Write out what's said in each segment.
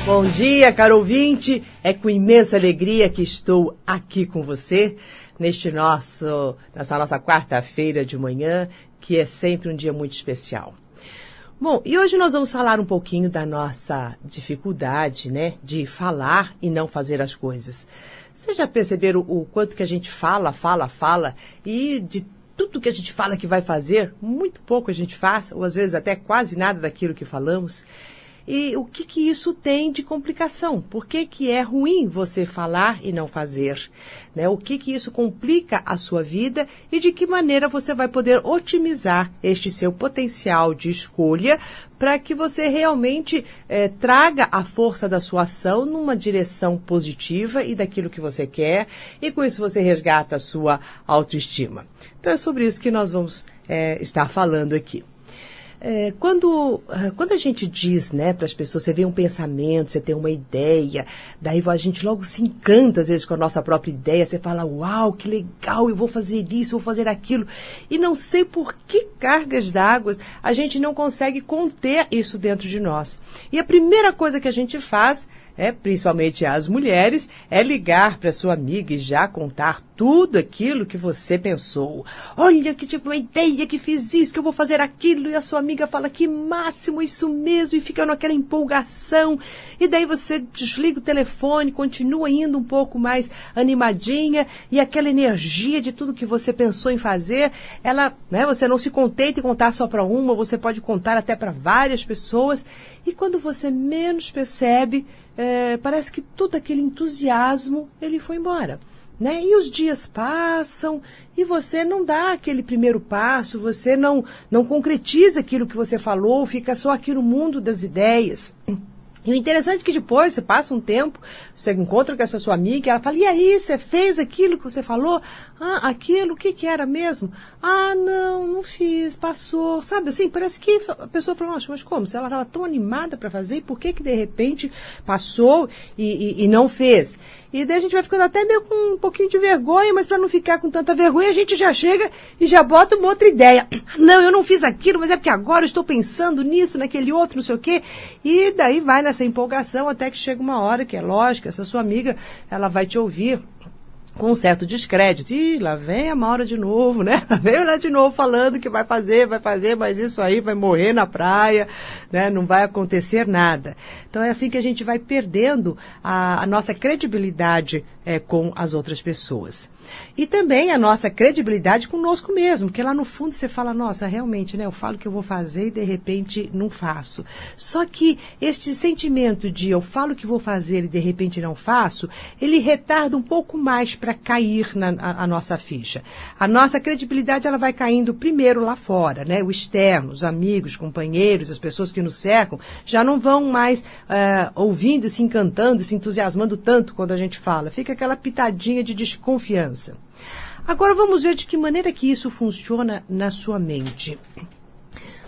Bom dia, caro ouvinte. É com imensa alegria que estou aqui com você nessa nossa quarta-feira de manhã, que é sempre um dia muito especial. Bom, e hoje nós vamos falar um pouquinho da nossa dificuldade, né, de falar e não fazer as coisas. Vocês já perceberam o quanto que a gente fala e de tudo que a gente fala que vai fazer, muito pouco a gente faz, ou às vezes até quase nada daquilo que falamos. E o que isso tem de complicação? Por que é ruim você falar e não fazer? Né? O que isso complica a sua vida e de que maneira você vai poder otimizar este seu potencial de escolha para que você realmente traga a força da sua ação numa direção positiva e daquilo que você quer, e com isso você resgata a sua autoestima. Então é sobre isso que nós vamos estar falando aqui. Quando a gente diz, né, para as pessoas, você vê um pensamento, você tem uma ideia, daí a gente logo se encanta às vezes com a nossa própria ideia, você fala, uau, que legal, eu vou fazer isso, vou fazer aquilo, e não sei por que cargas d'água a gente não consegue conter isso dentro de nós. E a primeira coisa que a gente faz, principalmente as mulheres, é ligar para sua amiga e já contar tudo aquilo que você pensou. Olha, que tive uma ideia, que fiz isso, que eu vou fazer aquilo, e a sua amiga fala, que máximo, isso mesmo, e fica naquela empolgação, e daí você desliga o telefone, continua indo um pouco mais animadinha, e aquela energia de tudo que você pensou em fazer, você não se contenta em contar só para uma, você pode contar até para várias pessoas, e quando você menos percebe, parece que todo aquele entusiasmo, ele foi embora, né? E os dias passam e você não dá aquele primeiro passo, você não concretiza aquilo que você falou, fica só aqui no mundo das ideias. E o interessante é que depois, você passa um tempo, você encontra com essa sua amiga, e ela fala, e aí, você fez aquilo que você falou? Ah, aquilo, o que era mesmo? Ah, não fiz, passou, sabe assim, parece que a pessoa falou, nossa, mas como? Se ela estava tão animada para fazer, por que de repente passou e não fez? E daí a gente vai ficando até meio com um pouquinho de vergonha, mas para não ficar com tanta vergonha, a gente já chega e já bota uma outra ideia. Não, eu não fiz aquilo, mas é porque agora eu estou pensando nisso, naquele outro, não sei o quê. E daí vai nessa empolgação até que chega uma hora que é lógico, essa sua amiga, ela vai te ouvir com um certo descrédito. Ih, lá vem a Maura de novo, né? Lá vem ela de novo falando que vai fazer, mas isso aí vai morrer na praia, né? Não vai acontecer nada. Então é assim que a gente vai perdendo a nossa credibilidade com as outras pessoas. E também a nossa credibilidade conosco mesmo, porque lá no fundo você fala, nossa, realmente, né? Eu falo que eu vou fazer e de repente não faço. Só que este sentimento de eu falo que vou fazer e de repente não faço, ele retarda um pouco mais para cair a nossa ficha. A nossa credibilidade, ela vai caindo primeiro lá fora, né? O externo, os amigos, companheiros, as pessoas que nos cercam, já não vão mais ouvindo, se encantando, se entusiasmando tanto quando a gente fala. Fica aquela pitadinha de desconfiança. Agora vamos ver de que maneira que isso funciona na sua mente.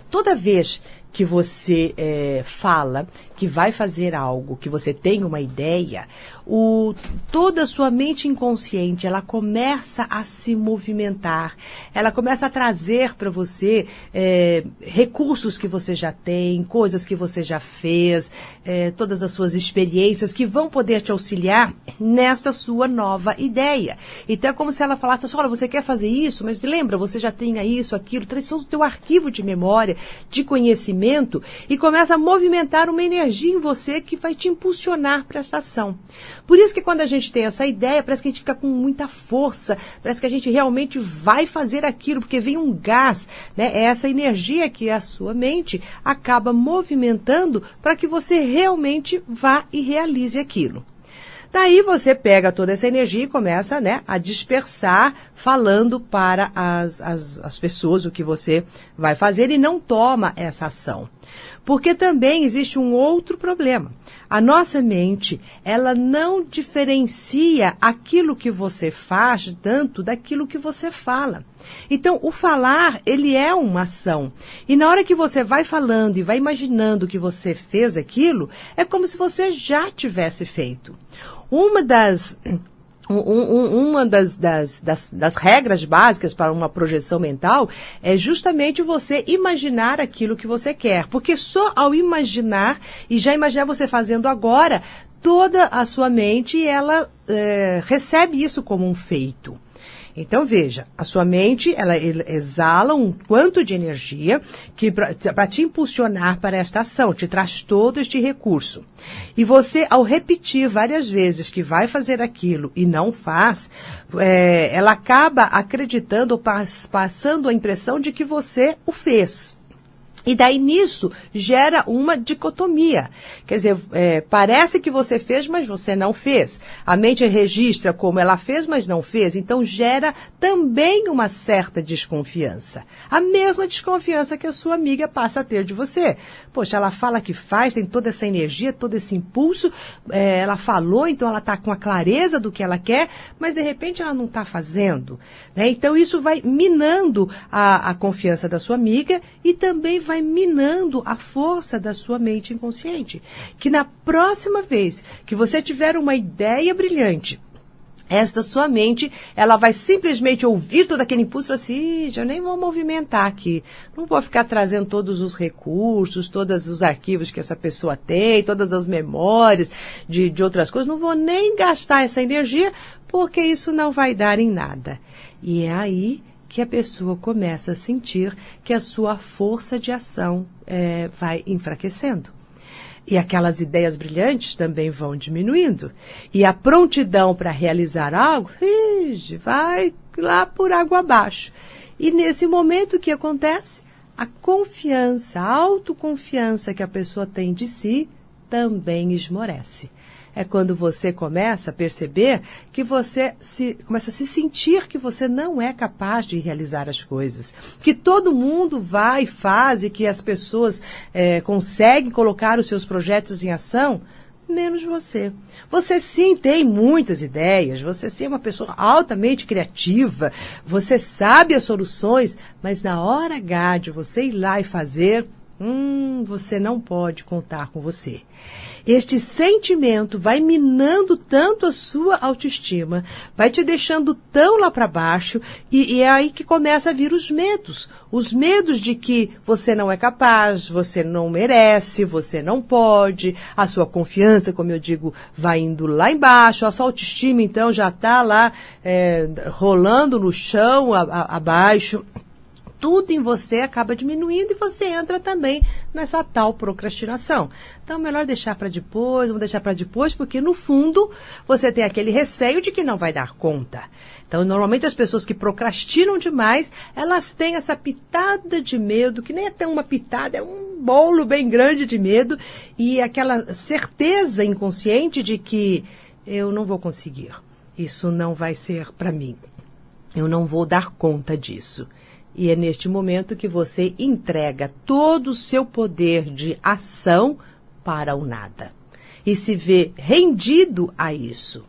Toda vez que você fala que vai fazer algo, que você tem uma ideia, toda a sua mente inconsciente, ela começa a se movimentar, ela começa a trazer para você recursos que você já tem, coisas que você já fez, todas as suas experiências que vão poder te auxiliar nessa sua nova ideia. Então é como se ela falasse assim, olha, você quer fazer isso, mas lembra, você já tem isso, aquilo, traz todo o teu arquivo de memória, de conhecimento, e começa a movimentar uma energia em você que vai te impulsionar para essa ação. Por isso que quando a gente tem essa ideia, parece que a gente fica com muita força, parece que a gente realmente vai fazer aquilo, porque vem um gás, né? É essa energia que a sua mente acaba movimentando para que você realmente vá e realize aquilo. Daí você pega toda essa energia e começa, né, a dispersar, falando para as pessoas o que você vai fazer e não toma essa ação. Porque também existe um outro problema. A nossa mente, ela não diferencia aquilo que você faz tanto daquilo que você fala. Então, o falar, ele é uma ação. E na hora que você vai falando e vai imaginando que você fez aquilo, é como se você já tivesse feito. Uma das regras básicas para uma projeção mental é justamente você imaginar aquilo que você quer. Porque só ao imaginar, e já imaginar você fazendo agora, toda a sua mente, ela recebe isso como um feito. Então, veja, a sua mente, ela exala um quanto de energia que para te impulsionar para esta ação, te traz todo este recurso. E você, ao repetir várias vezes que vai fazer aquilo e não faz, ela acaba acreditando, passando a impressão de que você o fez. E daí nisso gera uma dicotomia. Quer dizer, parece que você fez, mas você não fez. A mente registra como ela fez, mas não fez. Então gera também uma certa desconfiança. A mesma desconfiança que a sua amiga passa a ter de você. Poxa, ela fala que faz, tem toda essa energia, todo esse impulso. Ela falou, então ela está com a clareza do que ela quer, mas de repente ela não está fazendo. Né? Então isso vai minando a confiança da sua amiga e também vai minando a força da sua mente inconsciente. Que na próxima vez que você tiver uma ideia brilhante, esta sua mente, ela vai simplesmente ouvir todo aquele impulso e falar assim, já nem vou movimentar aqui. Não vou ficar trazendo todos os recursos, todos os arquivos que essa pessoa tem, todas as memórias de outras coisas. Não vou nem gastar essa energia, porque isso não vai dar em nada. E é aí que a pessoa começa a sentir que a sua força de ação vai enfraquecendo. E aquelas ideias brilhantes também vão diminuindo. E a prontidão para realizar algo, vai lá por água abaixo. E nesse momento o que acontece? A confiança, a autoconfiança que a pessoa tem de si também esmorece. É quando você começa a perceber que você começa a se sentir que você não é capaz de realizar as coisas. Que todo mundo vai e faz e que as pessoas conseguem colocar os seus projetos em ação, menos você. Você sim tem muitas ideias, você sim é uma pessoa altamente criativa, você sabe as soluções, mas na hora H de você ir lá e fazer, você não pode contar com você. Este sentimento vai minando tanto a sua autoestima, vai te deixando tão lá para baixo, e é aí que começa a vir os medos. Os medos de que você não é capaz, você não merece, você não pode, a sua confiança, como eu digo, vai indo lá embaixo, a sua autoestima então já está lá rolando no chão, abaixo. Tudo em você acaba diminuindo e você entra também nessa tal procrastinação. Então, melhor deixar para depois, vamos deixar para depois, porque no fundo você tem aquele receio de que não vai dar conta. Então, normalmente as pessoas que procrastinam demais, elas têm essa pitada de medo, que nem é tão uma pitada, é um bolo bem grande de medo, e aquela certeza inconsciente de que eu não vou conseguir, isso não vai ser para mim, eu não vou dar conta disso. E é neste momento que você entrega todo o seu poder de ação para o nada. E se vê rendido a isso.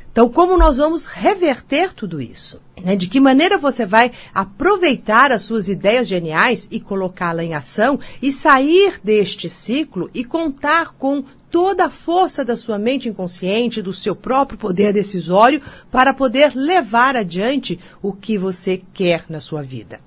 Então, como nós vamos reverter tudo isso? Né? De que maneira você vai aproveitar as suas ideias geniais e colocá-la em ação e sair deste ciclo e contar com toda a força da sua mente inconsciente, do seu próprio poder decisório, para poder levar adiante o que você quer na sua vida.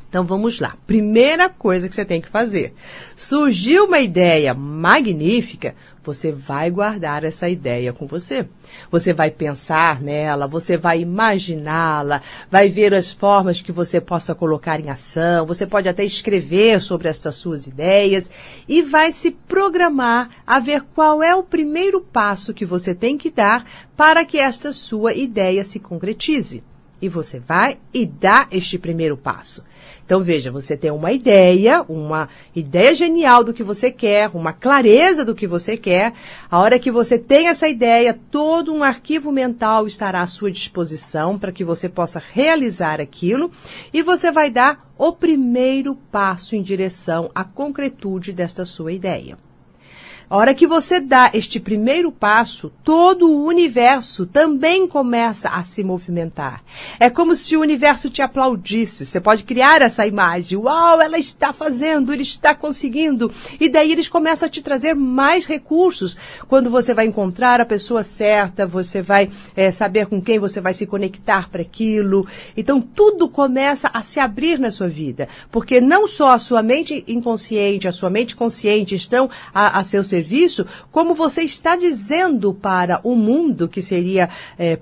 Então vamos lá. Primeira coisa que você tem que fazer. Surgiu uma ideia magnífica, você vai guardar essa ideia com você. Você vai pensar nela, você vai imaginá-la, vai ver as formas que você possa colocar em ação, você pode até escrever sobre estas suas ideias e vai se programar a ver qual é o primeiro passo que você tem que dar para que esta sua ideia se concretize. E você vai e dá este primeiro passo. Então, veja, você tem uma ideia genial do que você quer, uma clareza do que você quer. A hora que você tem essa ideia, todo um arquivo mental estará à sua disposição para que você possa realizar aquilo. E você vai dar o primeiro passo em direção à concretude desta sua ideia. A hora que você dá este primeiro passo, todo o universo também começa a se movimentar. É como se o universo te aplaudisse. Você pode criar essa imagem. Uau, ela está fazendo, ele está conseguindo. E daí eles começam a te trazer mais recursos. Quando você vai encontrar a pessoa certa, você vai saber com quem você vai se conectar para aquilo. Então, tudo começa a se abrir na sua vida. Porque não só a sua mente inconsciente, a sua mente consciente estão a seu serviço, como você está dizendo para o mundo, que seria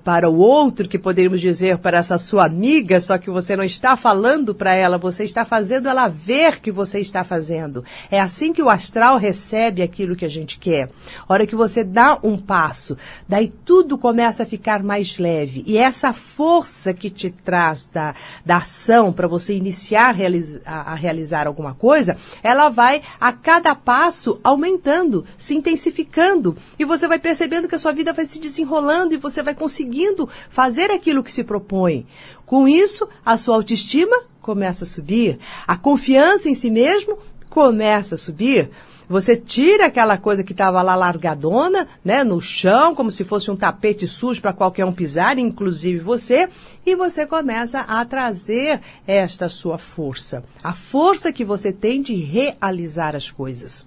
para o outro, que poderíamos dizer para essa sua amiga, só que você não está falando para ela, você está fazendo ela ver que você está fazendo. É assim que o astral recebe aquilo que a gente quer. A hora que você dá um passo, daí tudo começa a ficar mais leve. E essa força que te traz da ação para você iniciar a realizar alguma coisa, ela vai a cada passo aumentando, se intensificando, e você vai percebendo que a sua vida vai se desenrolando e você vai conseguindo fazer aquilo que se propõe. Com isso, a sua autoestima começa a subir, a confiança em si mesmo começa a subir. Você tira aquela coisa que estava lá largadona, né, no chão, como se fosse um tapete sujo para qualquer um pisar, inclusive você, e você começa a trazer esta sua força. A força que você tem de realizar as coisas.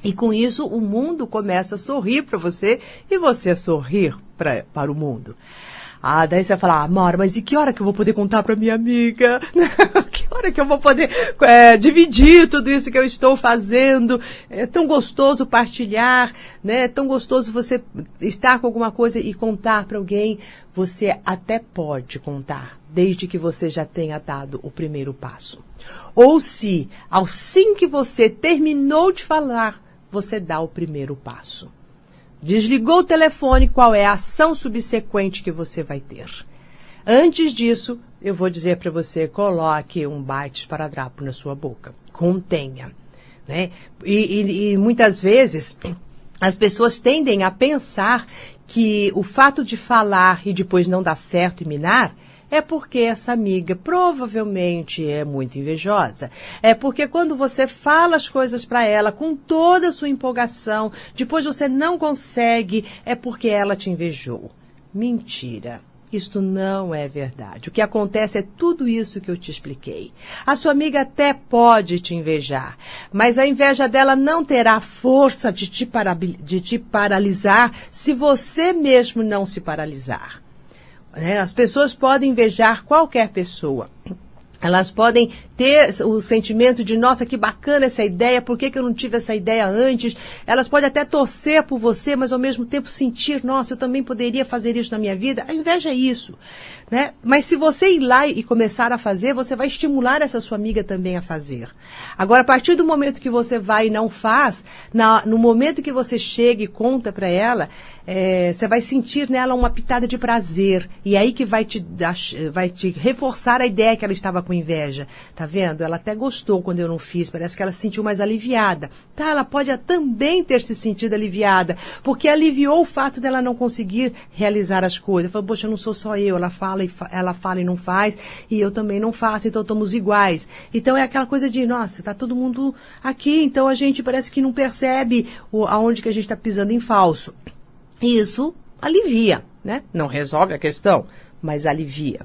E com isso, o mundo começa a sorrir para você e você a sorrir para o mundo. Ah, daí você vai falar, Mara, mas e que hora que eu vou poder contar para minha amiga? Que hora que eu vou poder dividir tudo isso que eu estou fazendo? É tão gostoso partilhar, né? É tão gostoso você estar com alguma coisa e contar para alguém. Você até pode contar, desde que você já tenha dado o primeiro passo. Ou se, assim que você terminou de falar, você dá o primeiro passo. Desligou o telefone, qual é a ação subsequente que você vai ter? Antes disso, eu vou dizer para você, coloque um bate-esparadrapo na sua boca. Contenha. Né? E muitas vezes, as pessoas tendem a pensar que o fato de falar e depois não dar certo e minar, é porque essa amiga provavelmente é muito invejosa. É porque quando você fala as coisas para ela com toda a sua empolgação, depois você não consegue, é porque ela te invejou. Mentira. Isto não é verdade. O que acontece é tudo isso que eu te expliquei. A sua amiga até pode te invejar, mas a inveja dela não terá força de te paralisar se você mesmo não se paralisar. As pessoas podem invejar qualquer pessoa. Elas podem ter o sentimento de, nossa, que bacana essa ideia, por que eu não tive essa ideia antes? Elas podem até torcer por você, mas ao mesmo tempo sentir, nossa, eu também poderia fazer isso na minha vida. A inveja é isso, né? Mas se você ir lá e começar a fazer, você vai estimular essa sua amiga também a fazer. Agora, a partir do momento que você vai e não faz, no momento que você chega e conta para ela, você vai sentir nela uma pitada de prazer. E aí que vai te reforçar a ideia que ela estava com inveja. Tá vendo? Ela até gostou quando eu não fiz, parece que ela se sentiu mais aliviada. Tá, ela pode também ter se sentido aliviada, porque aliviou o fato dela não conseguir realizar as coisas. Falou, poxa, não sou só eu, ela fala e não faz, e eu também não faço, então estamos iguais. Então é aquela coisa de, nossa, tá todo mundo aqui, então a gente parece que não percebe aonde que a gente está pisando em falso. E isso alivia, né? Não resolve a questão, mas alivia.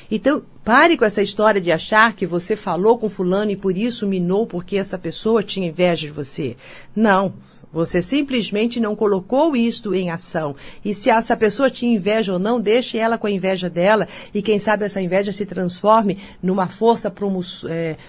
Então, pare com essa história de achar que você falou com fulano e por isso minou porque essa pessoa tinha inveja de você. Não. Você simplesmente não colocou isto em ação. E se essa pessoa tinha inveja ou não, deixe ela com a inveja dela e quem sabe essa inveja se transforme numa força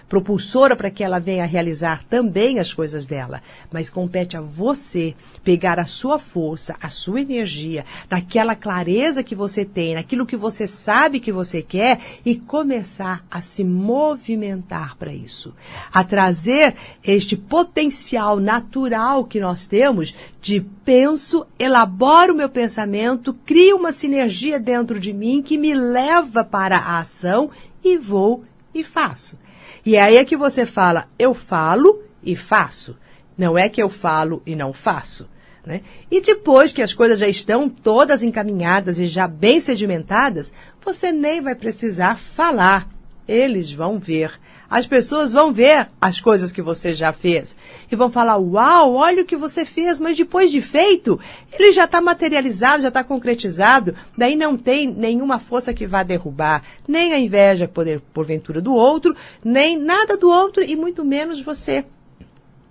propulsora para que ela venha a realizar também as coisas dela. Mas compete a você pegar a sua força, a sua energia, naquela clareza que você tem, naquilo que você sabe que você quer e começar a se movimentar para isso. A trazer este potencial natural que nós temos de penso, elaboro o meu pensamento, crio uma sinergia dentro de mim que me leva para a ação e vou e faço. E aí é que você fala, eu falo e faço. Não é que eu falo e não faço. Né? E depois que as coisas já estão todas encaminhadas e já bem sedimentadas, você nem vai precisar falar. Eles vão ver. As pessoas vão ver as coisas que você já fez e vão falar, uau, olha o que você fez, mas depois de feito, ele já está materializado, já está concretizado, daí não tem nenhuma força que vá derrubar, nem a inveja porventura do outro, nem nada do outro e muito menos você.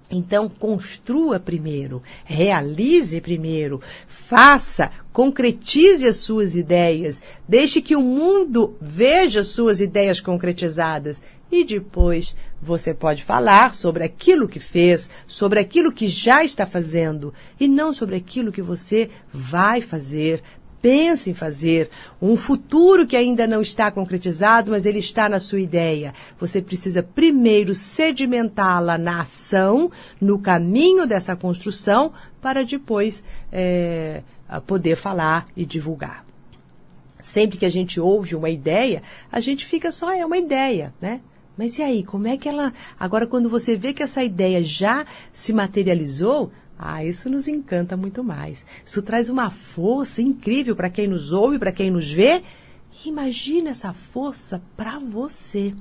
Então, construa primeiro, realize primeiro, faça, concretize as suas ideias, deixe que o mundo veja as suas ideias concretizadas e depois você pode falar sobre aquilo que fez, sobre aquilo que já está fazendo e não sobre aquilo que você vai fazer. Pense em fazer um futuro que ainda não está concretizado, mas ele está na sua ideia. Você precisa primeiro sedimentá-la na ação, no caminho dessa construção, para depois poder falar e divulgar. Sempre que a gente ouve uma ideia, a gente fica só, é uma ideia, né? Mas e aí, como é que ela... Agora, quando você vê que essa ideia já se materializou, isso nos encanta muito mais. Isso traz uma força incrível para quem nos ouve, para quem nos vê. Imagina essa força para você,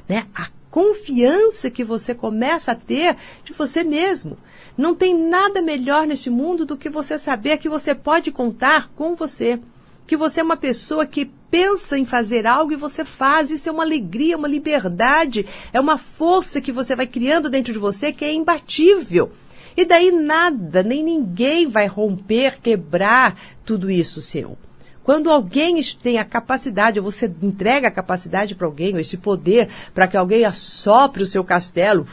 né? A confiança que você começa a ter de você mesmo. Não tem nada melhor neste mundo do que você saber que você pode contar com você. Que você é uma pessoa que pensa em fazer algo e você faz. Isso é uma alegria, uma liberdade. É uma força que você vai criando dentro de você que é imbatível. E daí nada, nem ninguém vai romper, quebrar tudo isso seu. Quando alguém tem a capacidade, ou você entrega a capacidade para alguém, ou esse poder, para que alguém assopre o seu castelo,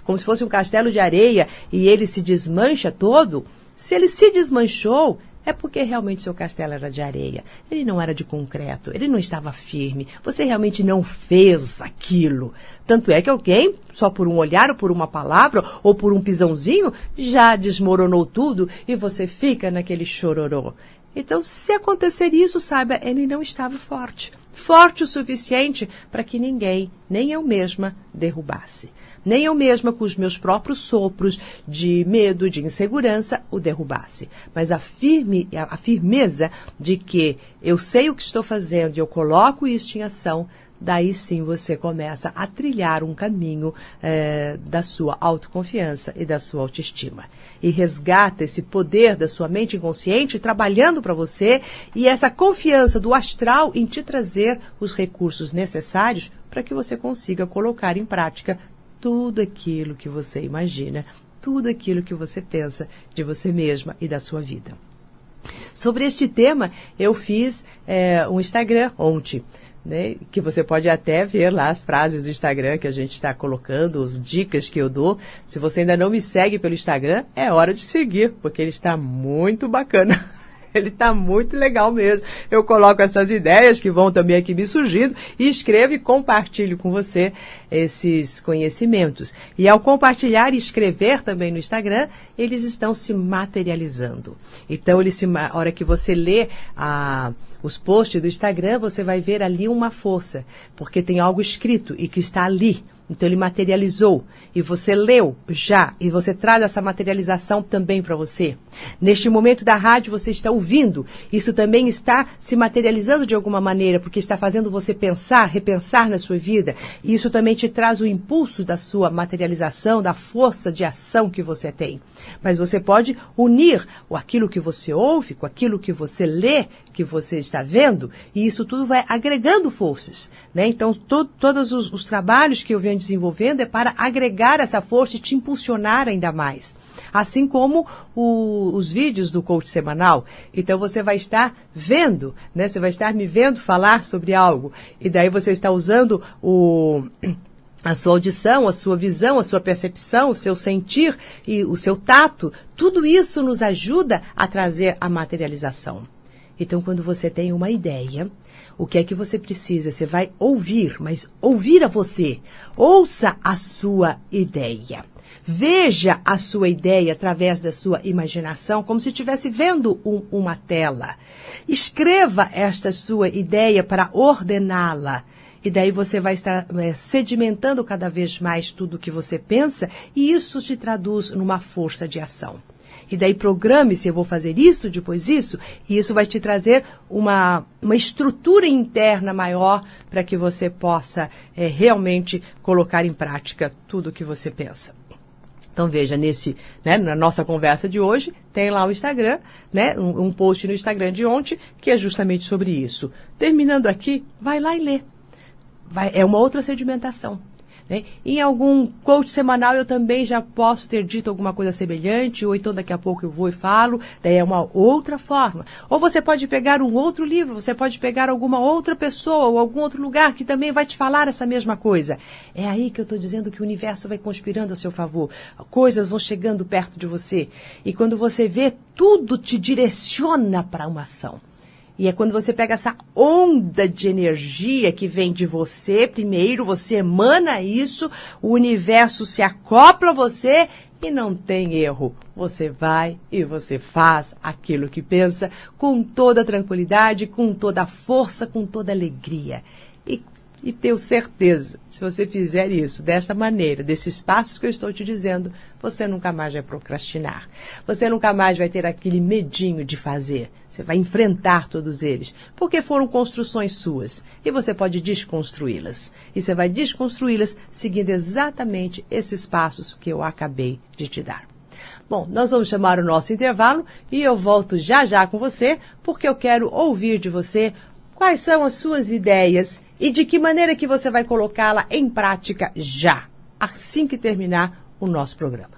como se fosse um castelo de areia, e ele se desmancha todo, se ele se desmanchou, é porque realmente seu castelo era de areia. Ele não era de concreto, ele não estava firme. Você realmente não fez aquilo. Tanto é que alguém, só por um olhar, ou por uma palavra, ou por um pisãozinho, já desmoronou tudo e você fica naquele chororô. Então, se acontecer isso, saiba, ele não estava forte. Forte o suficiente para que ninguém, nem eu mesma, derrubasse. Nem eu mesma, com os meus próprios sopros de medo, de insegurança, o derrubasse. Mas a firmeza de que eu sei o que estou fazendo e eu coloco isso em ação, daí sim você começa a trilhar um caminho da sua autoconfiança e da sua autoestima. E resgata esse poder da sua mente inconsciente trabalhando para você e essa confiança do astral em te trazer os recursos necessários para que você consiga colocar em prática tudo aquilo que você imagina, tudo aquilo que você pensa de você mesma e da sua vida. Sobre este tema, eu fiz um Instagram ontem, né, que você pode até ver lá as frases do Instagram que a gente está colocando, as dicas que eu dou. Se você ainda não me segue pelo Instagram, é hora de seguir, porque ele está muito bacana. Ele está muito legal mesmo. Eu coloco essas ideias que vão também aqui me surgindo e escrevo e compartilho com você esses conhecimentos. E ao compartilhar e escrever também no Instagram, eles estão se materializando. Então, a hora que você lê os posts do Instagram, você vai ver ali uma força, porque tem algo escrito e que está ali. Então, ele materializou e você leu já e você traz essa materialização também para você. Neste momento da rádio, você está ouvindo. Isso também está se materializando de alguma maneira, porque está fazendo você pensar, repensar na sua vida. E isso também te traz o impulso da sua materialização, da força de ação que você tem. Mas você pode unir aquilo que você ouve com aquilo que você lê, que você está vendo, e isso tudo vai agregando forças, né? Então, todos os trabalhos que eu venho desenvolvendo é para agregar essa força e te impulsionar ainda mais. Assim como os vídeos do coach semanal. Então, você vai estar vendo, né? Você vai estar me vendo falar sobre algo, e daí você está usando a sua audição, a sua visão, a sua percepção, o seu sentir e o seu tato, tudo isso nos ajuda a trazer a materialização. Então, quando você tem uma ideia, o que é que você precisa? Você vai ouvir, mas ouvir a você. Ouça a sua ideia. Veja a sua ideia através da sua imaginação, como se estivesse vendo uma tela. Escreva esta sua ideia para ordená-la. E daí você vai estar sedimentando cada vez mais tudo o que você pensa e isso te traduz numa força de ação. E daí programe-se, eu vou fazer isso, depois isso, e isso vai te trazer uma estrutura interna maior para que você possa realmente colocar em prática tudo o que você pensa. Então veja, na nossa conversa de hoje, tem lá o Instagram, né, um post no Instagram de ontem, que é justamente sobre isso. Terminando aqui, vai lá e lê. É uma outra sedimentação. Né? Em algum coach semanal eu também já posso ter dito alguma coisa semelhante, ou então daqui a pouco eu vou e falo, daí é uma outra forma. Ou você pode pegar um outro livro, você pode pegar alguma outra pessoa ou algum outro lugar que também vai te falar essa mesma coisa. É aí que eu estou dizendo que o universo vai conspirando a seu favor. Coisas vão chegando perto de você. E quando você vê, tudo te direciona para uma ação. E é quando você pega essa onda de energia que vem de você, primeiro você emana isso, o universo se acopla a você e não tem erro. Você vai e você faz aquilo que pensa com toda tranquilidade, com toda a força, com toda a alegria. E tenho certeza, se você fizer isso desta maneira, desses passos que eu estou te dizendo, você nunca mais vai procrastinar. Você nunca mais vai ter aquele medinho de fazer. Você vai enfrentar todos eles, porque foram construções suas. E você pode desconstruí-las. E você vai desconstruí-las seguindo exatamente esses passos que eu acabei de te dar. Bom, nós vamos chamar o nosso intervalo e eu volto já já com você, porque eu quero ouvir de você quais são as suas ideias e de que maneira que você vai colocá-la em prática já, assim que terminar o nosso programa.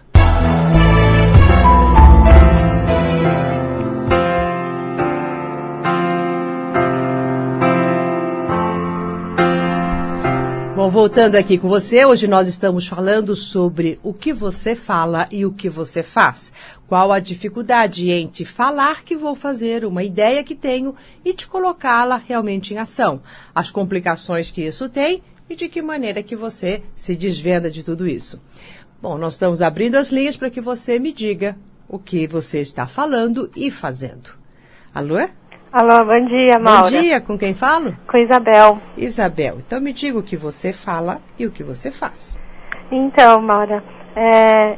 Bom, voltando aqui com você, hoje nós estamos falando sobre o que você fala e o que você faz. Qual a dificuldade entre falar que vou fazer, uma ideia que tenho, e de colocá-la realmente em ação. As complicações que isso tem e de que maneira que você se desvenda de tudo isso. Bom, nós estamos abrindo as linhas para que você me diga o que você está falando e fazendo. Alô? Alô, bom dia, Maura. Bom dia, com quem falo? Com Isabel. Isabel, então me diga o que você fala e o que você faz. Então, Maura,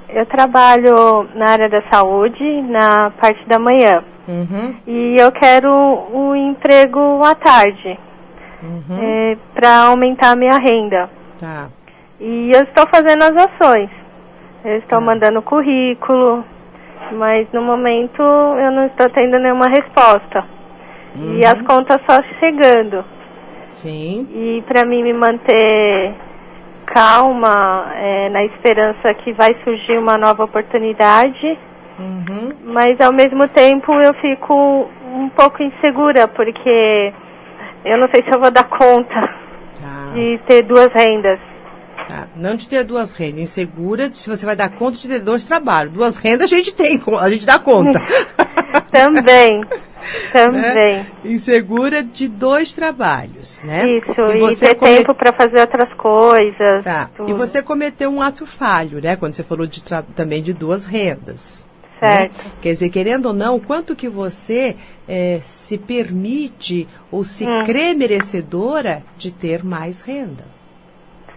eu trabalho na área da saúde, na parte da manhã. Uhum. E eu quero um emprego à tarde, para aumentar a minha renda. Tá. E eu estou fazendo as ações. Eu estou mandando currículo, mas no momento eu não estou tendo nenhuma resposta. E as contas só chegando. Sim. E para mim me manter calma, na esperança que vai surgir uma nova oportunidade, mas ao mesmo tempo eu fico um pouco insegura, porque eu não sei se eu vou dar conta de ter duas rendas. Tá. Não de ter duas rendas, insegura se você vai dar conta de ter dois trabalhos. Duas rendas a gente dá conta. Também. Né? Insegura de dois trabalhos, né? Isso, e você ter tempo para fazer outras coisas. Tá. E você cometeu um ato falho, né? Quando você falou também de duas rendas. Certo. Né? Quer dizer, querendo ou não, o quanto que você se permite ou se crê merecedora de ter mais renda.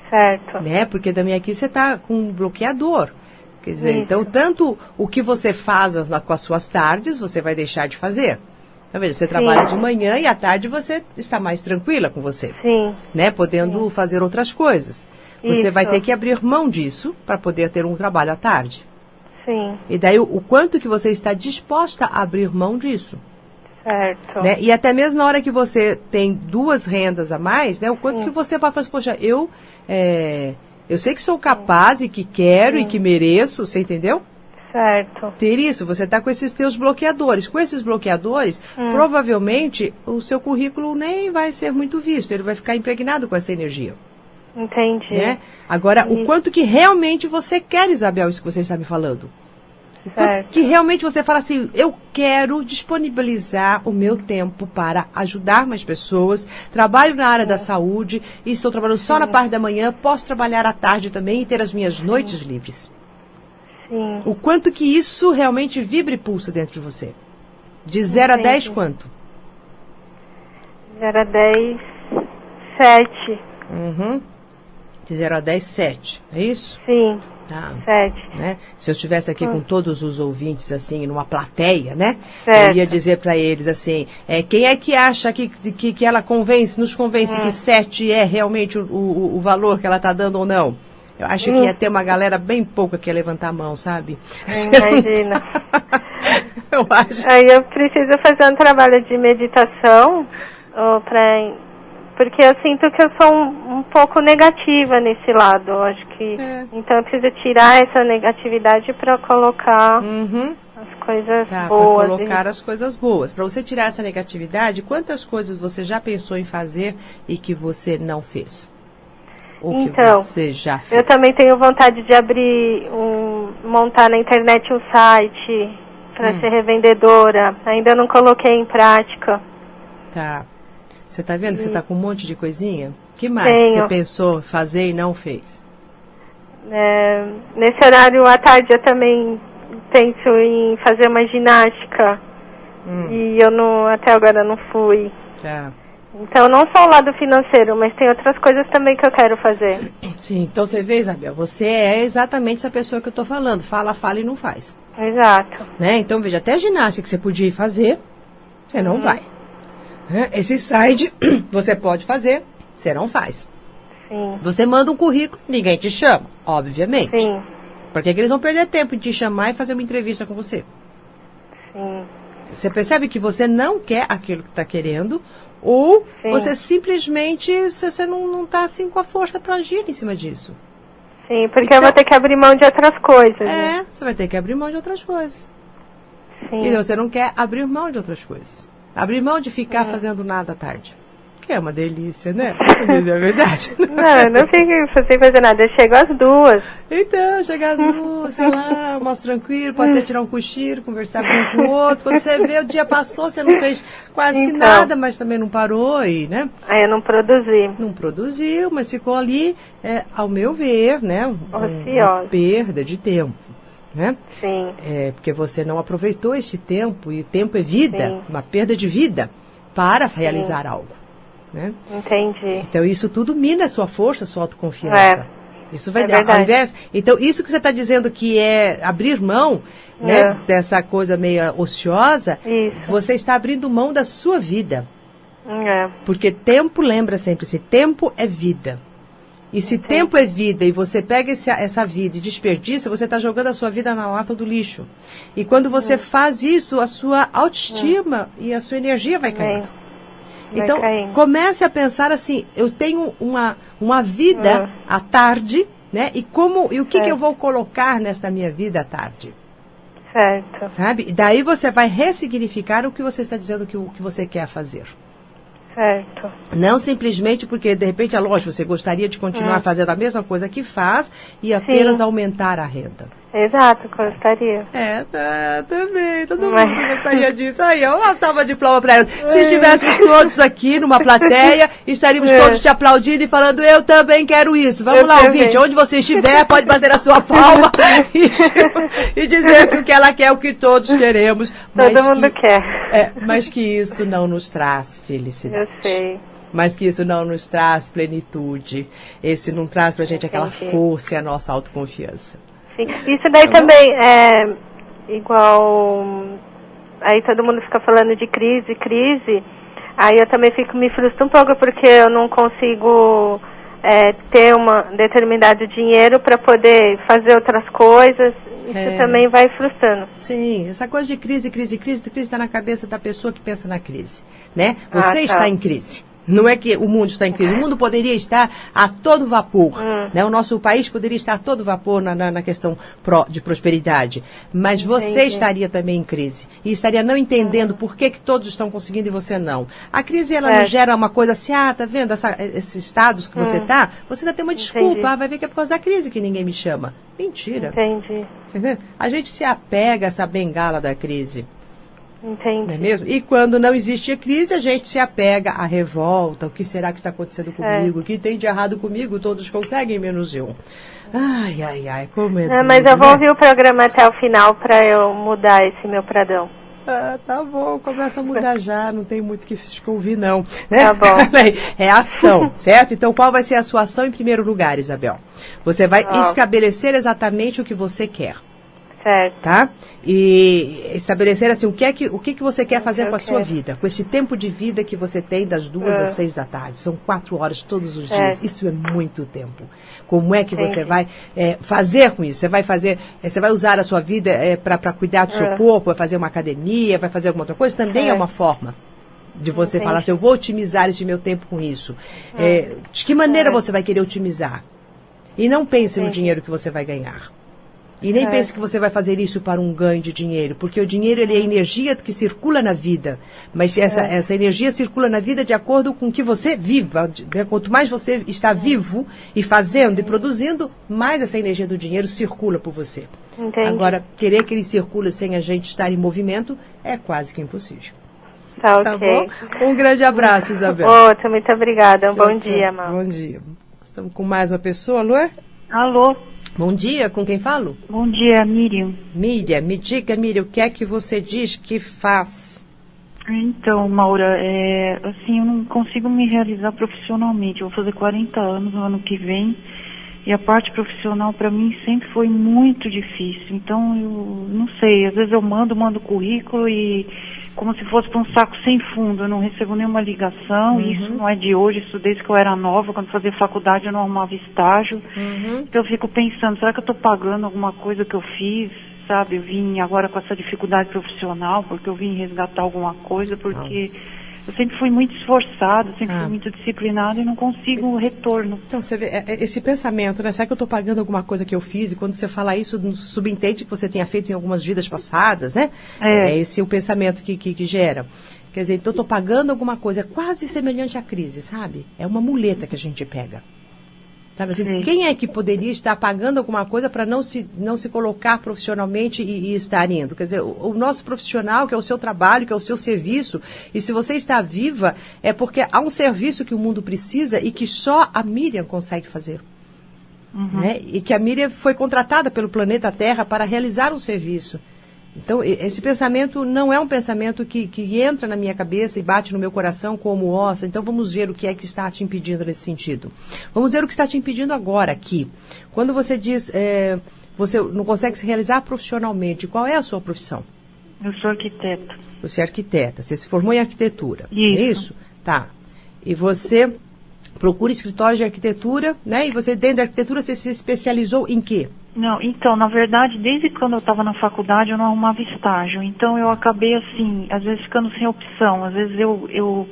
Certo. Né? Porque também aqui você está com um bloqueador. Quer dizer, então, tanto o que você faz com as suas tardes, você vai deixar de fazer. Então, veja, você trabalha de manhã e à tarde você está mais tranquila com você. Sim. Né? Podendo fazer outras coisas. Você vai ter que abrir mão disso para poder ter um trabalho à tarde. Sim. E daí, o quanto que você está disposta a abrir mão disso. Certo. Né? E até mesmo na hora que você tem duas rendas a mais, né? O quanto que você vai falar assim, poxa, eu sei que sou capaz e que quero e que mereço, você entendeu? Certo. Ter isso, você está com esses teus bloqueadores. Com esses bloqueadores, provavelmente o seu currículo nem vai ser muito visto, ele vai ficar impregnado com essa energia. Entendi. Né? Agora, o quanto que realmente você quer, Isabel, isso que você está me falando? O quanto que realmente você fala assim, eu quero disponibilizar o meu tempo para ajudar mais pessoas, trabalho na área da saúde e estou trabalhando só na parte da manhã, posso trabalhar à tarde também e ter as minhas noites livres. Sim. O quanto que isso realmente vibra e pulsa dentro de você? De 0 a 10, quanto? 0 a 10, 7. De 0 a 10, 7, é isso? Sim, Tá. 7. Né? Se eu estivesse aqui com todos os ouvintes, assim, numa plateia, né? Certo. Eu ia dizer para eles, assim, quem é que acha que ela nos convence que 7 é realmente o valor que ela está dando ou não? Eu acho que ia ter uma galera bem pouca que ia levantar a mão, sabe? Imagina. Eu acho. Aí eu preciso fazer um trabalho de meditação, porque eu sinto que eu sou um pouco negativa nesse lado. Eu acho que então eu preciso tirar essa negatividade para colocar as coisas boas. Para colocar as coisas boas. Para você tirar essa negatividade, quantas coisas você já pensou em fazer e que você não fez? Ou então, que você já fez? Eu também tenho vontade de montar na internet um site para ser revendedora. Ainda não coloquei em prática. Tá. Você tá vendo? Você tá com um monte de coisinha? Que mais que você pensou fazer e não fez? Nesse horário à tarde eu também penso em fazer uma ginástica. E eu até agora não fui. Tá. Então, não só o lado financeiro, mas tem outras coisas também que eu quero fazer. Sim, então você vê, Isabel, você é exatamente essa pessoa que eu estou falando. Fala e não faz. Exato. Né? Então, veja, até a ginástica que você podia fazer, você não vai. Esse site você pode fazer, você não faz. Sim. Você manda um currículo, ninguém te chama, obviamente. Sim. Por que eles vão perder tempo em te chamar e fazer uma entrevista com você? Sim. Você percebe que você não quer aquilo que está querendo, ou você simplesmente você não está assim com a força para agir em cima disso. Sim, porque eu vou ter que abrir mão de outras coisas. Né? Você vai ter que abrir mão de outras coisas. Sim. E você não quer abrir mão de outras coisas. Abrir mão de ficar fazendo nada à tarde. Que é uma delícia, né? Isso é verdade. Não, eu não fico sem fazer nada. Eu chego às 2. Então, chega às 2, sei lá, mais tranquilo, pode até tirar um cochilo, conversar com o outro. Quando você vê, o dia passou, você não fez quase que nada, mas também não parou, e, né? Aí eu não produzi. Não produziu, mas ficou ali, ao meu ver, né? Uma perda de tempo. Né? Sim. Porque você não aproveitou este tempo, e tempo é vida, uma perda de vida, para realizar algo. Né? Entendi. Então isso tudo mina a sua força, a sua autoconfiança. Isso vai dar, ao invés. Então, isso que você está dizendo que é abrir mão, né, dessa coisa meio ociosa, você está abrindo mão da sua vida. Porque tempo, lembra sempre, se tempo é vida. E se tempo é vida e você pega essa vida e desperdiça, você está jogando a sua vida na lata do lixo. E quando você faz isso, a sua autoestima e a sua energia vai caindo. Então, comece a pensar assim, eu tenho uma vida à tarde, né? E o que eu vou colocar nesta minha vida à tarde? Certo. Sabe? E daí você vai ressignificar o que você está dizendo que você quer fazer. Certo. Não simplesmente porque, de repente, é lógico, você gostaria de continuar fazendo a mesma coisa que faz e apenas aumentar a renda. Exato, gostaria. Também, todo mundo gostaria disso. Aí, eu estava diploma para ela. Se estivéssemos todos aqui numa plateia, estaríamos todos te aplaudindo e falando, eu também quero isso. Vamos lá, ouvinte, onde você estiver, pode bater a sua palma e dizer que o que ela quer é o que todos queremos. Todo mundo quer. Mas que isso não nos traz felicidade. Eu sei. Mas que isso não nos traz plenitude. Esse não traz pra gente aquela força e a nossa autoconfiança. Sim. Isso daí também é igual. Aí todo mundo fica falando de crise. Aí eu também me frustro um pouco porque eu não consigo ter um determinado dinheiro para poder fazer outras coisas. Isso também vai frustrando. Sim, essa coisa de crise está na cabeça da pessoa que pensa na crise, né? Você está em crise. Não é que o mundo está em crise. O mundo poderia estar a todo vapor. Né? O nosso país poderia estar a todo vapor na questão de prosperidade. Mas você estaria também em crise. E estaria não entendendo por que todos estão conseguindo e você não. A crise, ela não gera uma coisa assim, tá vendo esses estados que você está? Você ainda tem uma desculpa. Vai ver que é por causa da crise que ninguém me chama. Mentira. Entendi. Entendeu? A gente se apega a essa bengala da crise. Entendi. Não é mesmo? E quando não existe a crise, a gente se apega à revolta. O que será que está acontecendo comigo? O que tem de errado comigo? Todos conseguem, menos eu. Ai, como é duro, mas eu vou ouvir o programa até o final para eu mudar esse meu pradão. Tá bom, começa a mudar já, não tem muito que ouvir não. Né? Tá bom. É ação, certo? Então qual vai ser a sua ação em primeiro lugar, Isabel? Você vai estabelecer exatamente o que você quer. Certo. Tá? E estabelecer assim, o que você quer fazer com a sua vida, com esse tempo de vida que você tem das 2 às 6 da tarde. São 4 horas todos os dias. Isso é muito tempo. Como é que você vai fazer com isso? Você vai usar a sua vida para cuidar do seu corpo, vai fazer uma academia, vai fazer alguma outra coisa? Também é uma forma de você falar assim, eu vou otimizar esse meu tempo com isso. De que maneira você vai querer otimizar? E não pense no dinheiro que você vai ganhar. E nem pense que você vai fazer isso para um ganho de dinheiro, porque o dinheiro ele é energia que circula na vida, mas essa energia circula na vida de acordo com o que você viva. Quanto mais você está vivo e fazendo e produzindo, mais essa energia do dinheiro circula por você. Entendi. Agora, querer que ele circule sem a gente estar em movimento é quase que impossível. Tá ok. Tá bom? Um grande abraço, Isabel. Outra, muito obrigada. Bom dia, Mal. Bom dia. Estamos com mais uma pessoa, alô? Alô? Bom dia, com quem falo? Bom dia, Miriam. Miriam, me diga, Miriam, o que é que você diz que faz? Então, Maura, assim, eu não consigo me realizar profissionalmente. Eu vou fazer 40 anos no ano que vem e a parte profissional para mim sempre foi muito difícil. Então, eu não sei, às vezes eu mando currículo e como se fosse para um saco sem fundo. Eu não recebo nenhuma ligação, e isso não é de hoje, isso desde que eu era nova, quando fazia faculdade eu não arrumava estágio. Então eu fico pensando, será que eu estou pagando alguma coisa que eu fiz? Sabe, eu vim agora com essa dificuldade profissional, porque eu vim resgatar alguma coisa, porque eu sempre fui muito esforçada, sempre fui muito disciplinada e não consigo retorno. Então, você vê, esse pensamento, né? Será que eu estou pagando alguma coisa que eu fiz? E quando você fala isso, subentende que você tenha feito em algumas vidas passadas, né? É esse o pensamento que gera. Quer dizer, então eu estou pagando alguma coisa, é quase semelhante à crise, sabe? É uma muleta que a gente pega. Sabe assim, quem é que poderia estar pagando alguma coisa para não se colocar profissionalmente e estar indo? Quer dizer, o nosso profissional, que é o seu trabalho, que é o seu serviço, e se você está viva, é porque há um serviço que o mundo precisa e que só a Miriam consegue fazer. Né? E que a Miriam foi contratada pelo planeta Terra para realizar um serviço. Então, esse pensamento não é um pensamento que entra na minha cabeça e bate no meu coração como ossa. Então, vamos ver o que é que está te impedindo nesse sentido. Vamos ver o que está te impedindo agora, aqui. Quando você diz, você não consegue se realizar profissionalmente, qual é a sua profissão? Eu sou arquiteta. Você é arquiteta, você se formou em arquitetura. Isso. É isso? Tá. E você procura escritório de arquitetura, né? E você, dentro da arquitetura, você se especializou em quê? Não, então, na verdade, desde quando eu estava na faculdade, eu não arrumava estágio. Então, eu acabei, assim, às vezes ficando sem opção. Às vezes,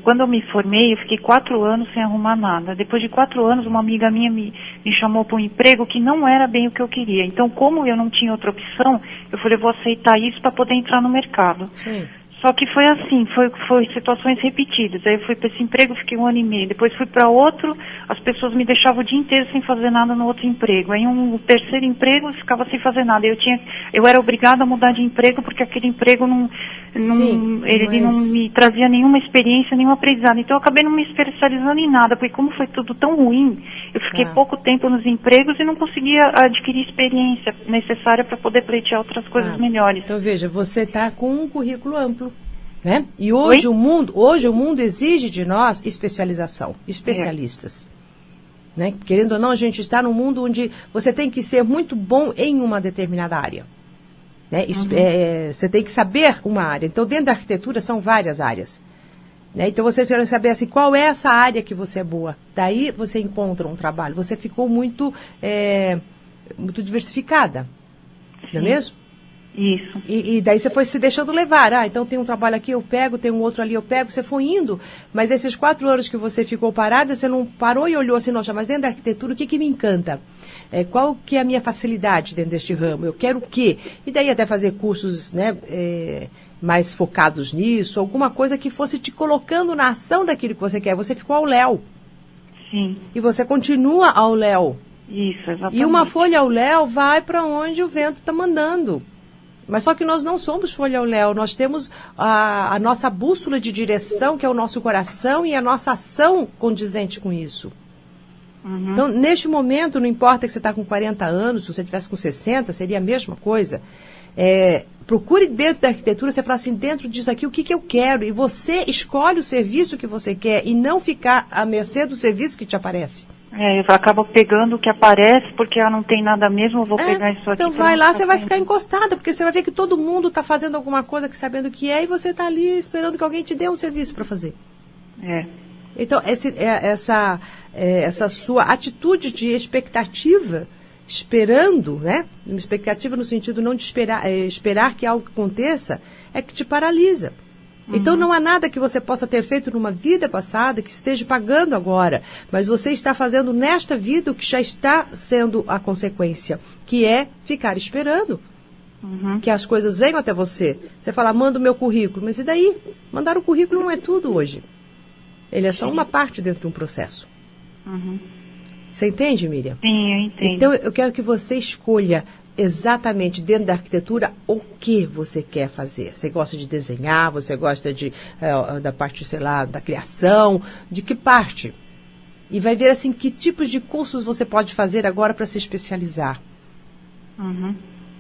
quando eu me formei, eu fiquei 4 anos sem arrumar nada. Depois de 4 anos, uma amiga minha me chamou para um emprego que não era bem o que eu queria. Então, como eu não tinha outra opção, eu falei, vou aceitar isso para poder entrar no mercado. Sim. Só que foi assim, foi situações repetidas. Aí eu fui para esse emprego, fiquei 1 ano e meio. Depois fui para outro, as pessoas me deixavam o dia inteiro sem fazer nada no outro emprego. Aí um terceiro emprego eu ficava sem fazer nada. Eu era obrigada a mudar de emprego porque aquele emprego não me trazia nenhuma experiência, nenhum aprendizado. Então eu acabei não me especializando em nada, porque como foi tudo tão ruim, eu fiquei pouco tempo nos empregos e não conseguia adquirir experiência necessária para poder pleitear outras coisas melhores. Então veja, você está com um currículo amplo. Né? E hoje o mundo exige de nós especialização, especialistas. Né? Querendo ou não, a gente está num mundo onde você tem que ser muito bom em uma determinada área. Né? Você tem que saber uma área. Então, dentro da arquitetura, são várias áreas. Né? Então, você quer saber assim, qual é essa área que você é boa. Daí, você encontra um trabalho. Você ficou muito diversificada. Não é mesmo? Isso. E daí você foi se deixando levar. Então tem um trabalho aqui, eu pego, tem um outro ali, eu pego. Você foi indo, mas esses 4 anos que você ficou parada, você não parou e olhou assim, nossa, mas dentro da arquitetura, o que me encanta? Qual que é a minha facilidade dentro deste ramo? Eu quero o quê? E daí até fazer cursos, né, mais focados nisso, alguma coisa que fosse te colocando na ação daquilo que você quer. Você ficou ao léu. Sim. E você continua ao léu. Isso, exatamente. E uma folha ao léu vai para onde o vento está mandando. Mas só que nós não somos folha ao léu, nós temos a nossa bússola de direção, que é o nosso coração, e a nossa ação condizente com isso. Então, neste momento, não importa que você está com 40 anos, se você estivesse com 60, seria a mesma coisa. procure dentro da arquitetura, você fala assim, dentro disso aqui, o que eu quero? E você escolhe o serviço que você quer e não ficar à mercê do serviço que te aparece. Eu acabo pegando o que aparece, porque não tem nada mesmo, eu vou pegar isso aqui. Então vai lá, você vai ficar encostada, porque você vai ver que todo mundo está fazendo alguma coisa que sabendo o que é, e você está ali esperando que alguém te dê um serviço para fazer. Então, essa sua atitude de expectativa, esperando, né? Uma expectativa no sentido não de esperar que algo aconteça, é que te paralisa. Então não há nada que você possa ter feito numa vida passada que esteja pagando agora, mas você está fazendo nesta vida o que já está sendo a consequência, que é ficar esperando que as coisas venham até você. Você fala, manda o meu currículo, mas e daí? Mandar o currículo não é tudo hoje. Ele é só uma parte dentro de um processo. Você entende, Miriam? Sim, eu entendo. Então eu quero que você escolha exatamente dentro da arquitetura o que você quer fazer. Você gosta de desenhar, você gosta da parte, sei lá, da criação, de que parte? E vai ver assim que tipos de cursos você pode fazer agora para se especializar.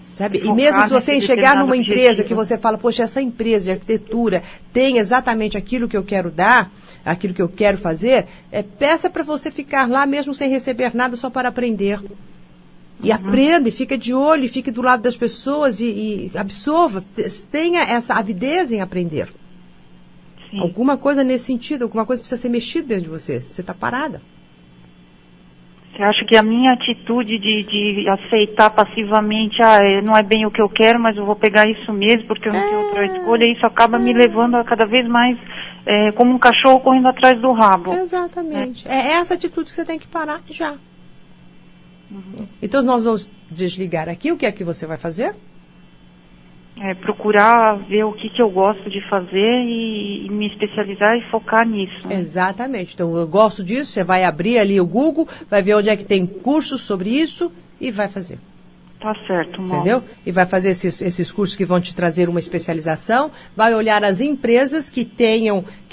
Sabe? E mesmo se você chegar numa empresa que você fala, poxa, essa empresa de arquitetura tem exatamente aquilo que eu quero dar, aquilo que eu quero fazer, peça para você ficar lá mesmo sem receber nada, só para aprender. E aprenda, e fica de olho, e fique do lado das pessoas e absorva, tenha essa avidez em aprender. Sim. Alguma coisa nesse sentido, alguma coisa precisa ser mexida dentro de você. Você está parada. Você acha que a minha atitude de aceitar passivamente, não é bem o que eu quero, mas eu vou pegar isso mesmo, porque eu não tenho outra escolha, e isso acaba me levando a cada vez mais como um cachorro correndo atrás do rabo. Exatamente. É essa atitude que você tem que parar já. Então nós vamos desligar aqui. O que é que você vai fazer? Procurar ver o que eu gosto de fazer e me especializar e focar nisso. Exatamente. Então eu gosto disso, você vai abrir ali o Google, vai ver onde é que tem cursos sobre isso e vai fazer. Tá certo, Mauro. Entendeu? E vai fazer esses cursos que vão te trazer uma especialização, vai olhar as empresas que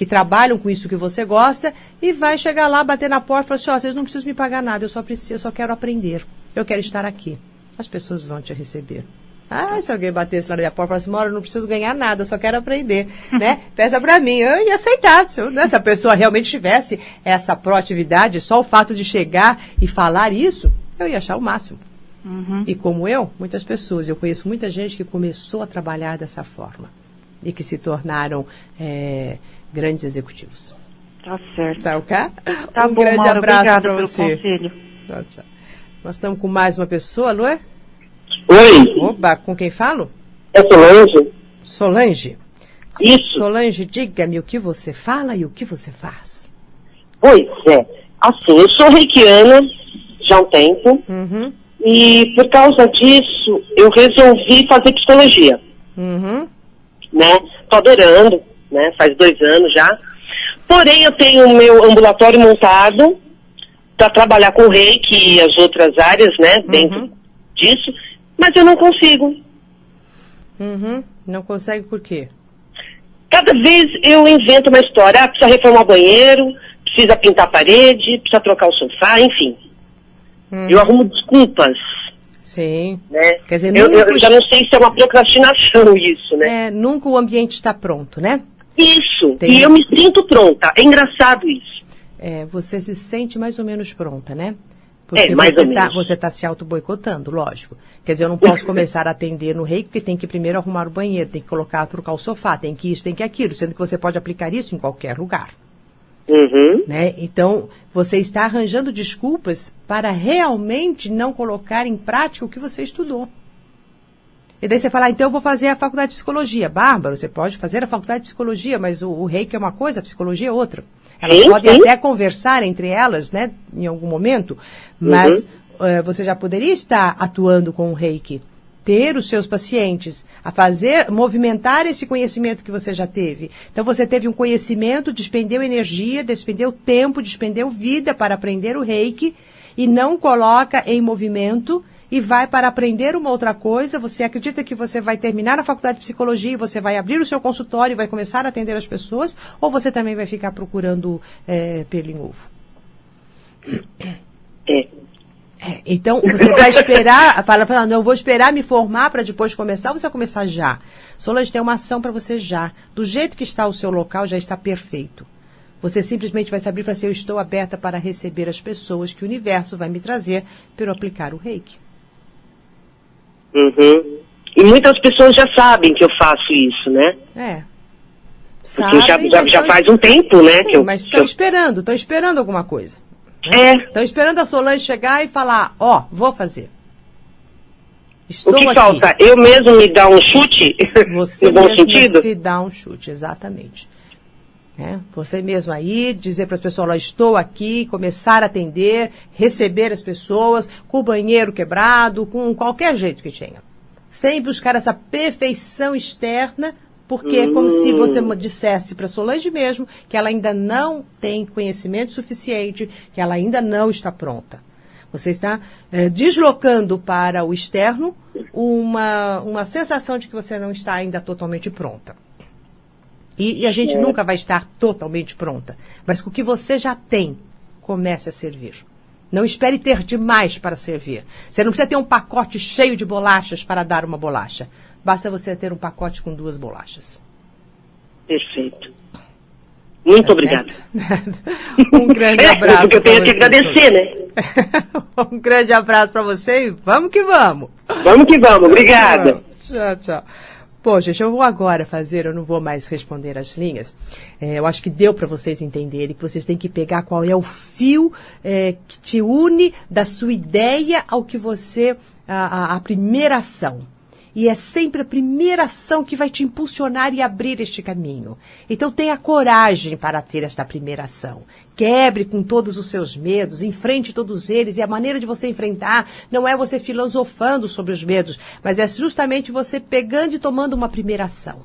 trabalham com isso que você gosta e vai chegar lá, bater na porta e falar assim, vocês não precisam me pagar nada, eu só quero aprender, eu quero estar aqui. As pessoas vão te receber. Se alguém batesse lá na minha porta e falasse, Mauro, eu não preciso ganhar nada, eu só quero aprender, né? Peça pra mim, eu ia aceitar. Se essa pessoa realmente tivesse essa proatividade, só o fato de chegar e falar isso, eu ia achar o máximo. E como muitas pessoas, eu conheço muita gente que começou a trabalhar dessa forma e que se tornaram grandes executivos. Tá certo. Tá ok? Tá um bom, grande Mauro, abraço para você. Conselho. Tchau, tchau. Nós estamos com mais uma pessoa, Luê? Oi. Opa, com quem falo? É Solange. Solange? Isso. Solange, diga-me o que você fala e o que você faz. Pois é. Assim, eu sou reikiana já há um tempo. E por causa disso, eu resolvi fazer psicologia. Né? Tô adorando, né? Faz 2 anos já. Porém, eu tenho o meu ambulatório montado para trabalhar com reiki e as outras áreas, né? Dentro disso. Mas eu não consigo. Não consegue por quê? Cada vez eu invento uma história. Precisa reformar o banheiro, precisa pintar a parede, precisa trocar o sofá, enfim. Eu arrumo desculpas. Sim. Né? Quer dizer, eu já não sei se é uma procrastinação isso, né? Nunca o ambiente está pronto, né? Isso. E eu me sinto pronta. É engraçado isso. Você se sente mais ou menos pronta, né? Porque você está se auto-boicotando, lógico. Quer dizer, eu não posso começar a atender no reiki, porque tem que primeiro arrumar o banheiro, tem que trocar o sofá, tem que isso, tem que aquilo, sendo que você pode aplicar isso em qualquer lugar. Né? Então, você está arranjando desculpas para realmente não colocar em prática o que você estudou. E daí você fala, então eu vou fazer a faculdade de psicologia. Bárbaro, você pode fazer a faculdade de psicologia, mas o reiki é uma coisa, a psicologia é outra. Elas podem até conversar entre elas, né, em algum momento, mas você já poderia estar atuando com o reiki, ter os seus pacientes, movimentar esse conhecimento que você já teve. Então você teve um conhecimento, despendeu energia, despendeu tempo, despendeu vida para aprender o reiki e não coloca em movimento e vai para aprender uma outra coisa. Você acredita que você vai terminar a faculdade de psicologia e você vai abrir o seu consultório e vai começar a atender as pessoas? Ou você também vai ficar procurando pelo em ovo? Então, você vai esperar, fala, não, eu vou esperar me formar para depois começar, ou você vai começar já? Solange, tem uma ação para você já. Do jeito que está o seu local, já está perfeito. Você simplesmente vai se abrir e falar assim, eu estou aberta para receber as pessoas que o universo vai me trazer para eu aplicar o reiki. Uhum. E muitas pessoas já sabem que eu faço isso, né? Porque já faz um tempo, né? Sim, mas estão esperando alguma coisa. Estão esperando a Solange chegar e falar, vou fazer. Estou o que aqui. Falta? Eu mesmo me dar um chute? Você no bom mesmo sentido? se dá um chute, exatamente. Você mesmo aí, dizer para as pessoas, estou aqui, começar a atender, receber as pessoas, com o banheiro quebrado, com qualquer jeito que tenha. Sem buscar essa perfeição externa, porque é como se você dissesse para Solange mesmo que ela ainda não tem conhecimento suficiente, que ela ainda não está pronta. Você está deslocando para o externo uma sensação de que você não está ainda totalmente pronta. E a gente nunca vai estar totalmente pronta. Mas com o que você já tem, comece a servir. Não espere ter demais para servir. Você não precisa ter um pacote cheio de bolachas para dar uma bolacha. Basta você ter um pacote com 2 bolachas. Perfeito. Muito obrigada. Um grande abraço. Porque eu tenho que agradecer, né? Um grande abraço para você e vamos que vamos. Vamos que vamos. Obrigada. Tchau, tchau. Pô, gente, eu vou agora eu não vou mais responder as linhas. Eu acho que deu para vocês entenderem que vocês têm que pegar qual é o fio que te une da sua ideia ao que você, a primeira ação. E é sempre a primeira ação que vai te impulsionar e abrir este caminho. Então tenha coragem para ter esta primeira ação. Quebre com todos os seus medos, enfrente todos eles. E a maneira de você enfrentar não é você filosofando sobre os medos, mas é justamente você pegando e tomando uma primeira ação.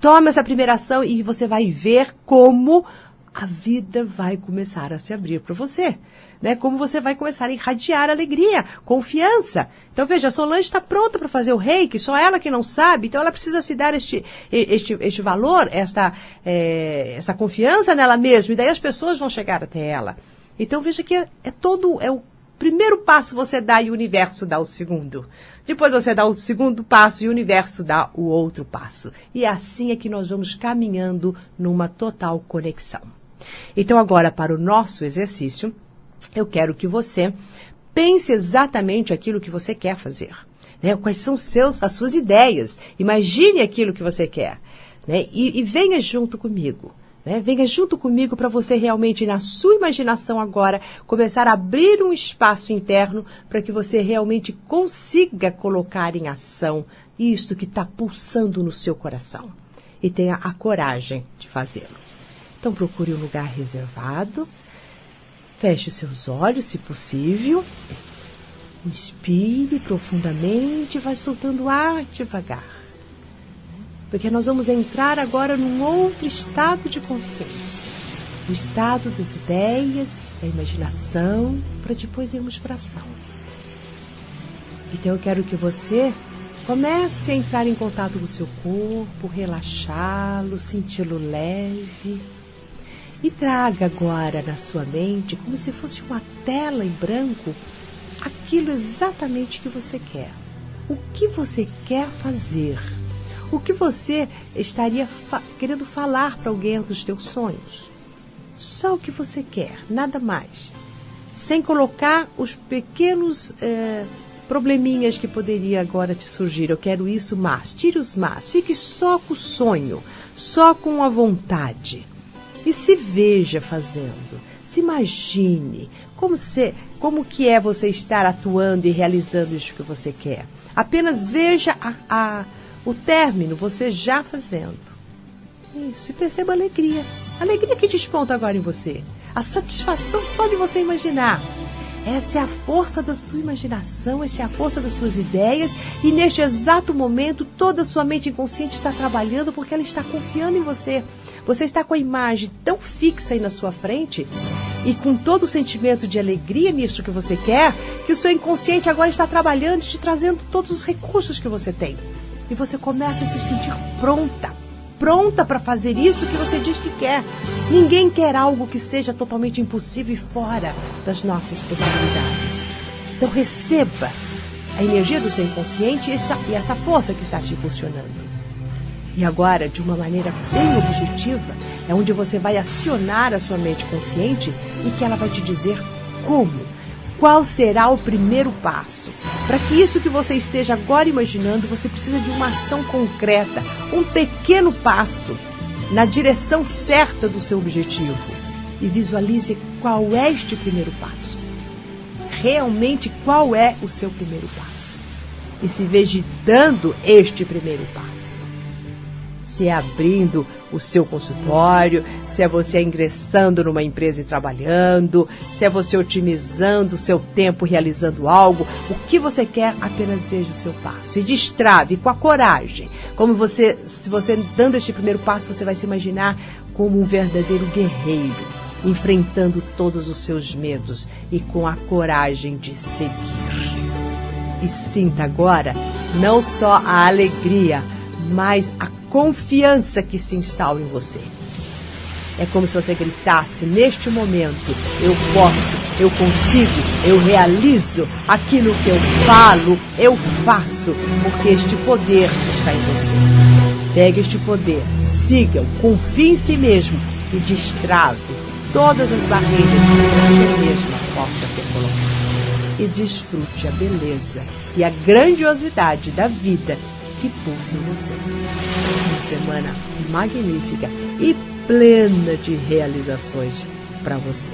Toma essa primeira ação e você vai ver como a vida vai começar a se abrir para você. Como você vai começar a irradiar alegria, confiança. Então, veja, a Solange está pronta para fazer o reiki, só ela que não sabe, então ela precisa se dar este valor, essa confiança nela mesma, e daí as pessoas vão chegar até ela. Então, veja que é o primeiro passo você dá e o universo dá o segundo. Depois você dá o segundo passo e o universo dá o outro passo. E assim é que nós vamos caminhando numa total conexão. Então, agora, para o nosso exercício, eu quero que você pense exatamente aquilo que você quer fazer. Quais são as suas ideias. Imagine aquilo que você quer. E venha junto comigo. Venha junto comigo para você realmente, na sua imaginação agora, começar a abrir um espaço interno para que você realmente consiga colocar em ação isto que está pulsando no seu coração. E tenha a coragem de fazê-lo. Então procure um lugar reservado. Feche os seus olhos, se possível. Inspire profundamente e vai soltando ar devagar. Porque nós vamos entrar agora num outro estado de consciência. O estado das ideias, da imaginação, para depois irmos para a ação. Então eu quero que você comece a entrar em contato com o seu corpo, relaxá-lo, senti-lo leve. E traga agora na sua mente, como se fosse uma tela em branco, aquilo exatamente que você quer. O que você quer fazer? O que você estaria querendo falar para alguém dos teus sonhos? Só o que você quer, nada mais. Sem colocar os pequenos probleminhas que poderia agora te surgir. Eu quero isso, mas tire os mas. Fique só com o sonho, só com a vontade. E se veja fazendo, se imagine como que é você estar atuando e realizando isso que você quer. Apenas veja o término, você já fazendo. Isso, e perceba a alegria. A alegria que desponta agora em você. A satisfação só de você imaginar. Essa é a força da sua imaginação, essa é a força das suas ideias. E neste exato momento, toda a sua mente inconsciente está trabalhando porque ela está confiando em você. Você está com a imagem tão fixa aí na sua frente e com todo o sentimento de alegria nisso que você quer, que o seu inconsciente agora está trabalhando e te trazendo todos os recursos que você tem. E você começa a se sentir pronta para fazer isso que você diz que quer. Ninguém quer algo que seja totalmente impossível e fora das nossas possibilidades. Então receba a energia do seu inconsciente e essa força que está te impulsionando. E agora, de uma maneira bem objetiva, é onde você vai acionar a sua mente consciente e que ela vai te dizer como. Qual será o primeiro passo? Para que isso que você esteja agora imaginando, você precisa de uma ação concreta, um pequeno passo na direção certa do seu objetivo. E visualize qual é este primeiro passo. Realmente, qual é o seu primeiro passo? E se veja dando este primeiro passo. Se é abrindo o seu consultório, se é você ingressando numa empresa e trabalhando, se é você otimizando o seu tempo realizando algo, o que você quer, apenas veja o seu passo. E destrave com a coragem. Se você dando este primeiro passo, você vai se imaginar como um verdadeiro guerreiro, enfrentando todos os seus medos e com a coragem de seguir. E sinta agora não só a alegria, mas a confiança que se instala em você. É como se você gritasse neste momento: eu posso, eu consigo, eu realizo aquilo que eu falo, eu faço, porque este poder está em você. Pegue este poder, siga-o, confie em si mesmo e destrave todas as barreiras que você mesma possa ter colocado. E desfrute a beleza e a grandiosidade da vida que pulsa em você. Uma semana magnífica e plena de realizações para você.